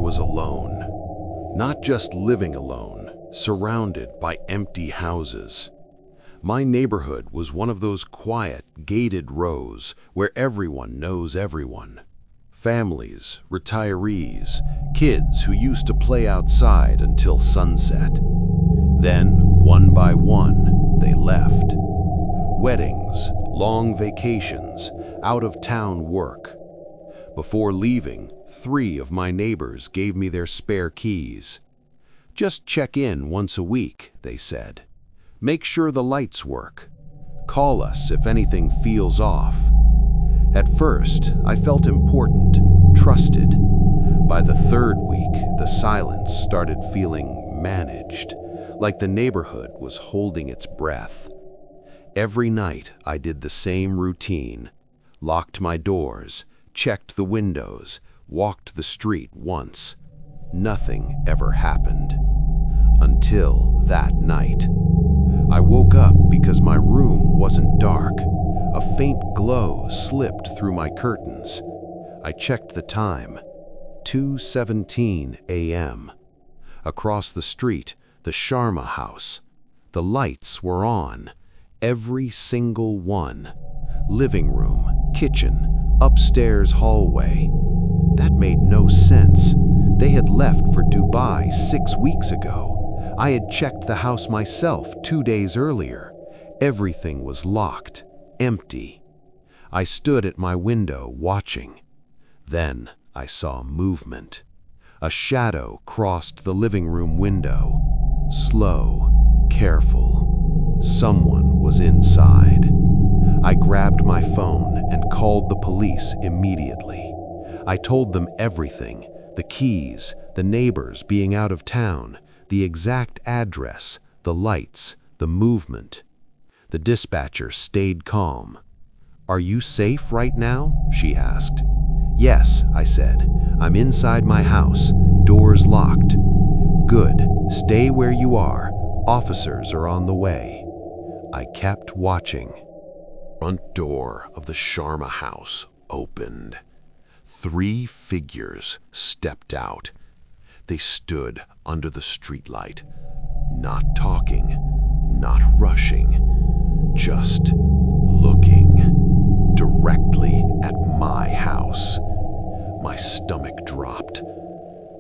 was alone. Not just living alone, surrounded by empty houses. My neighborhood was one of those quiet, gated rows where everyone knows everyone. Families, retirees, kids who used to play outside until sunset. Then, one by one, they left. Weddings, long vacations, out-of-town work. Before leaving, 3 of my neighbors gave me their spare keys. "Just check in once a week," they said. "Make sure the lights work. Call us if anything feels off." At first, I felt important, trusted. By the 3rd week, the silence started feeling managed, like the neighborhood was holding its breath. Every night, I did the same routine. Locked my doors, checked the windows, walked the street once. Nothing ever happened. Until that night. I woke up because my room wasn't dark. A faint glow slipped through my curtains. I checked the time. 2:17 a.m. Across the street, the Sharma house. The lights were on. Every single one. Living room, kitchen, upstairs hallway. That made no sense. They had left for Dubai 6 weeks ago. I had checked the house myself 2 days earlier. Everything was locked, empty. I stood at my window watching. Then I saw movement. A shadow crossed the living room window. Slow, careful. Someone was inside. I grabbed my phone and called the police immediately. I told them everything, the keys, the neighbors being out of town, the exact address, the lights, the movement. The dispatcher stayed calm. "Are you safe right now?" she asked. "Yes," I said. "I'm inside my house, doors locked." "Good, stay where you are. Officers are on the way." I kept watching. Front door of the Sharma house opened. 3 figures stepped out. They stood under the streetlight, not talking, not rushing, just looking directly at my house. My stomach dropped.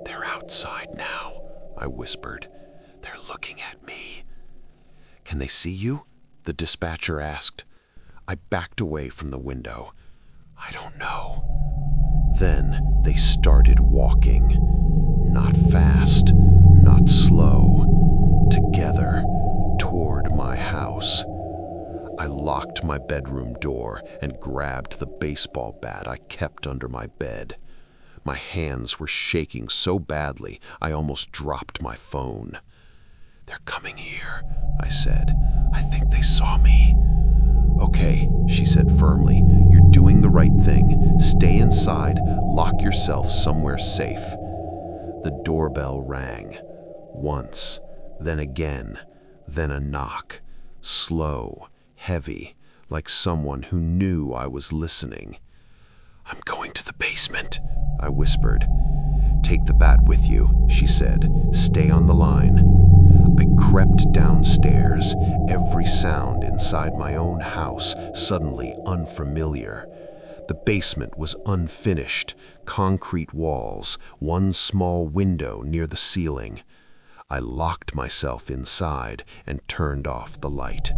"They're outside now," I whispered. "They're looking at me." "Can they see you?" the dispatcher asked. I backed away from the window. "I don't know." Then they started walking. Not fast, not slow. Together, toward my house. I locked my bedroom door and grabbed the baseball bat I kept under my bed. My hands were shaking so badly I almost dropped my phone. "They're coming here," I said. "I think they saw me." "Okay," she said firmly. "You're doing the right thing. Stay inside, lock yourself somewhere safe." The doorbell rang. Once, then again, then a knock. Slow, heavy, like someone who knew I was listening. "I'm going to the basement," I whispered. "Take the bat with you," she said. "Stay on the line." I crept downstairs, every sound inside my own house suddenly unfamiliar. The basement was unfinished, concrete walls, one small window near the ceiling. I locked myself inside and turned off the light.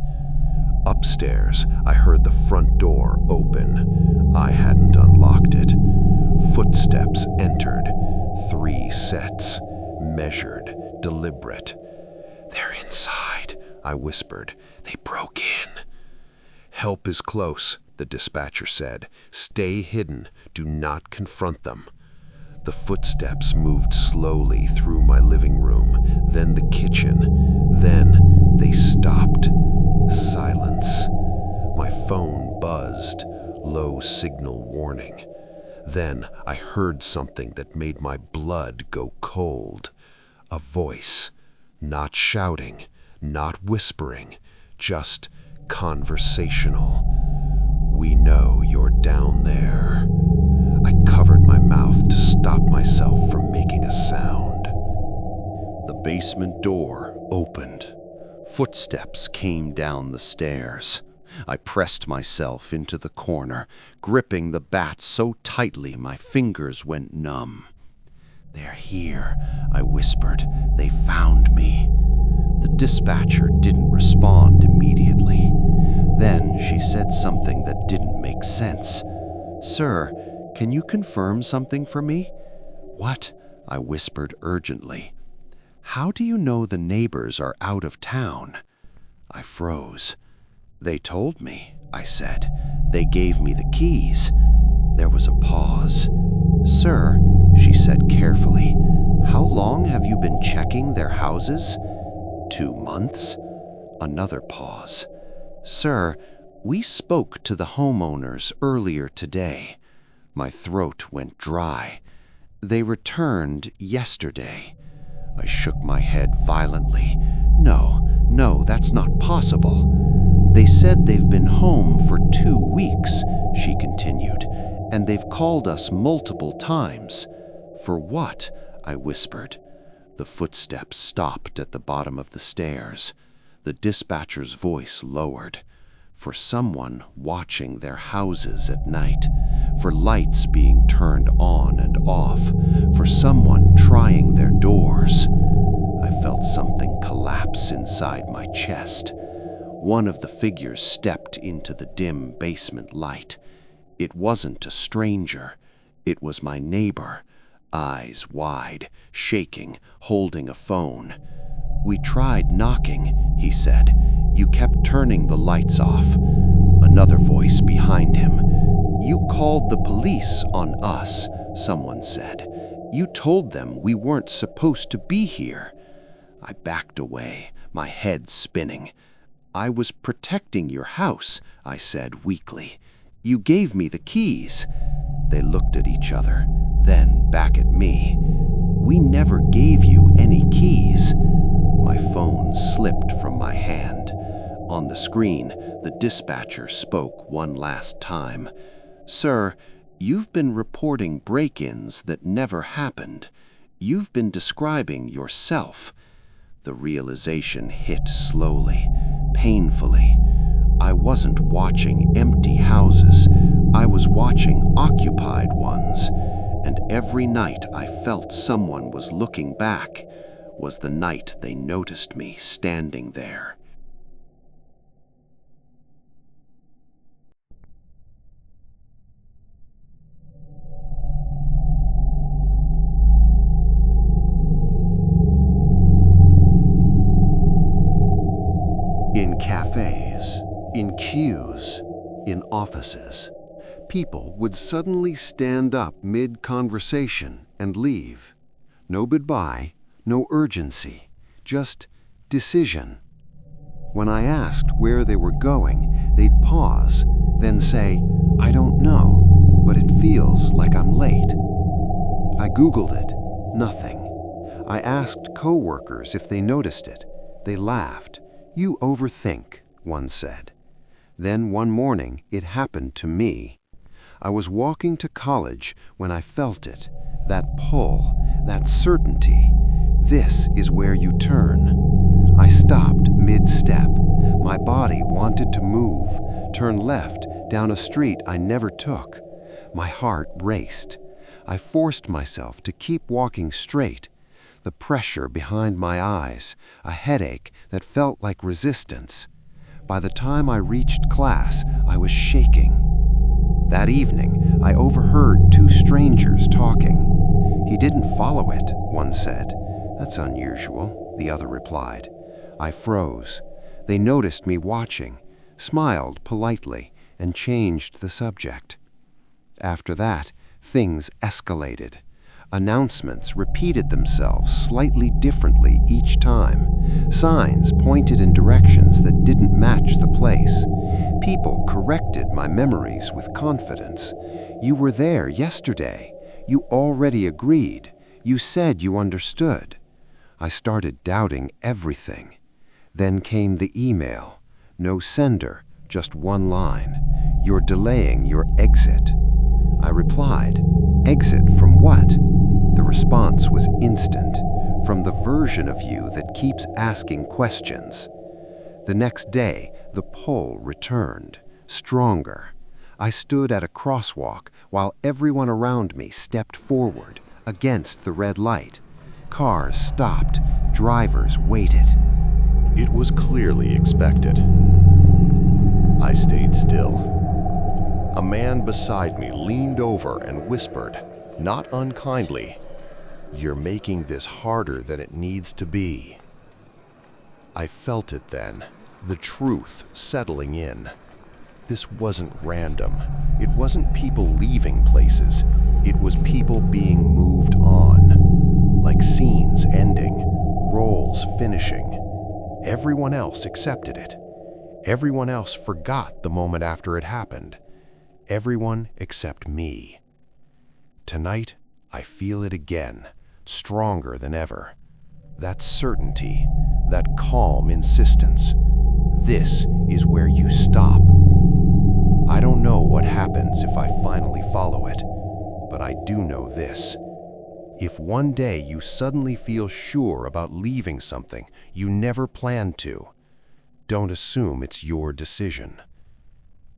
Upstairs, I heard the front door open. I hadn't unlocked it. Footsteps entered. 3 sets, measured, deliberate. "They're inside," I whispered. "They broke in." "Help is close," the dispatcher said. "Stay hidden. Do not confront them." The footsteps moved slowly through my living room, then the kitchen. Then they stopped. Silence. My phone buzzed. Low signal warning. Then I heard something that made my blood go cold. A voice. Not shouting, not whispering, just conversational. "We know you're down there." I covered my mouth to stop myself from making a sound. The basement door opened. Footsteps came down the stairs. I pressed myself into the corner, gripping the bat so tightly my fingers went numb. "They're here," I whispered. "They found me." The dispatcher didn't respond immediately. Then she said something that didn't make sense. "Sir, can you confirm something for me?" "What?" I whispered urgently. "How do you know the neighbors are out of town?" I froze. "They told me," I said. "They gave me the keys." There was a pause. "Sir," she said carefully, "how long have you been checking their houses?" 2 months. Another pause. "Sir, we spoke to the homeowners earlier today." My throat went dry. "They returned yesterday." I shook my head violently. No, that's not possible." "They said they've been home for 2 weeks," she continued, "and they've called us multiple times." "For what?" I whispered. The footsteps stopped at the bottom of the stairs. The dispatcher's voice lowered. "For someone watching their houses at night. For lights being turned on and off. For someone trying their doors." I felt something collapse inside my chest. One of the figures stepped into the dim basement light. It wasn't a stranger. It was my neighbor, eyes wide, shaking, holding a phone. "We tried knocking," he said. "You kept turning the lights off." Another voice behind him. "You called the police on us," someone said. "You told them we weren't supposed to be here." I backed away, my head spinning. "I was protecting your house," I said weakly. "You gave me the keys." They looked at each other, then back at me. "We never gave you any keys." My phone slipped from my hand. On the screen, the dispatcher spoke one last time. "Sir, you've been reporting break-ins that never happened. You've been describing yourself." The realization hit slowly, painfully. I wasn't watching empty houses. I was watching occupied ones. And every night I felt someone was looking back was the night they noticed me standing there. In cafes, in queues, in offices, people would suddenly stand up mid-conversation and leave. No goodbye, no urgency, just decision. When I asked where they were going, they'd pause, then say, "I don't know, but it feels like I'm late." I Googled it. Nothing. I asked coworkers if they noticed it. They laughed. "You overthink," one said. Then one morning, it happened to me. I was walking to college when I felt it, that pull, that certainty. This is where you turn. I stopped mid-step. My body wanted to move, turn left down a street I never took. My heart raced. I forced myself to keep walking straight. The pressure behind my eyes, a headache that felt like resistance. By the time I reached class, I was shaking. That evening, I overheard 2 strangers talking. "He didn't follow it," one said. "That's unusual," the other replied. I froze. They noticed me watching, smiled politely, and changed the subject. After that, things escalated. Announcements repeated themselves slightly differently each time. Signs pointed in directions that didn't match the place. People corrected my memories with confidence. "You were there yesterday. You already agreed. You said you understood." I started doubting everything. Then came the email. No sender, just one line. "You're delaying your exit." I replied. Exit from what? The response was instant, from the version of you that keeps asking questions. The next day, the pull returned, stronger. I stood at a crosswalk while everyone around me stepped forward, against the red light. Cars stopped, drivers waited. It was clearly expected. I stayed still. A man beside me leaned over and whispered, not unkindly, "You're making this harder than it needs to be." I felt it then, the truth settling in. This wasn't random. It wasn't people leaving places. It was people being moved on. Like scenes ending, roles finishing. Everyone else accepted it. Everyone else forgot the moment after it happened. Everyone except me. Tonight, I feel it again, stronger than ever. That certainty, that calm insistence. This is where you stop. I don't know what happens if I finally follow it, but I do know this. If one day you suddenly feel sure about leaving something you never planned to, don't assume it's your decision.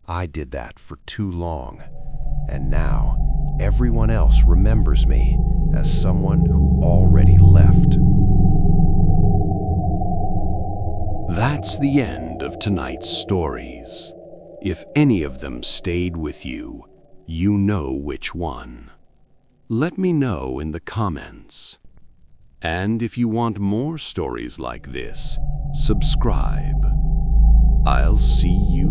I did that for too long, and now everyone else remembers me as someone who already left. That's the end of tonight's stories. If any of them stayed with you, you know which one. Let me know in the comments. And if you want more stories like this, subscribe. I'll see you